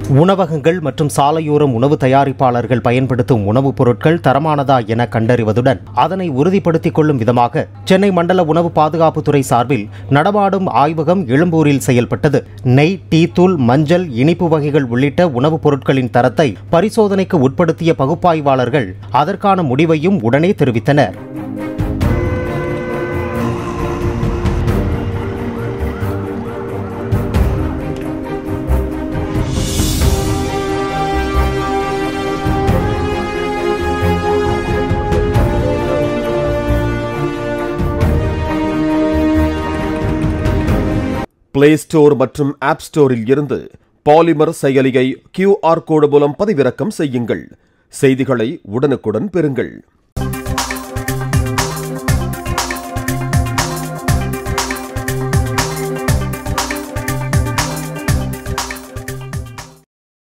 உணவகங்கள் மற்றும் சாலையோரம் உணவு தயாரிப்பாளர்கள் பயன்படுத்தும் உணவுப் பொருட்கள் தரமானதா என கண்டறிவதுடன் அதனை உறுதிப்படுத்திக் கொள்ளும் விதமாக சென்னை மண்டல உணவு பாதுகாப்புத்துறை சார்பில் நடமாடும் ஆய்வகம் எழும்பூரில் செயல்பட்டது. நெய், டீத்தூள், மஞ்சள், இனிப்பு வகைகள் உள்ளிட்ட உணவுப் பொருட்களின் தரத்தை பரிசோதனைக்கு உட்படுத்திய பகுப்பாய்வாளர்கள் அதற்கான முடிவையும் உடனே தெரிவித்தனர். பிளே ஸ்டோர் மற்றும் ஆப் ஸ்டோரில் இருந்து பாலிமர் செயலியை QR கோடு மூலம் பதிவிறக்கம் செய்யுங்கள். செய்திகளை உடனுக்குடன் பெறுங்கள்.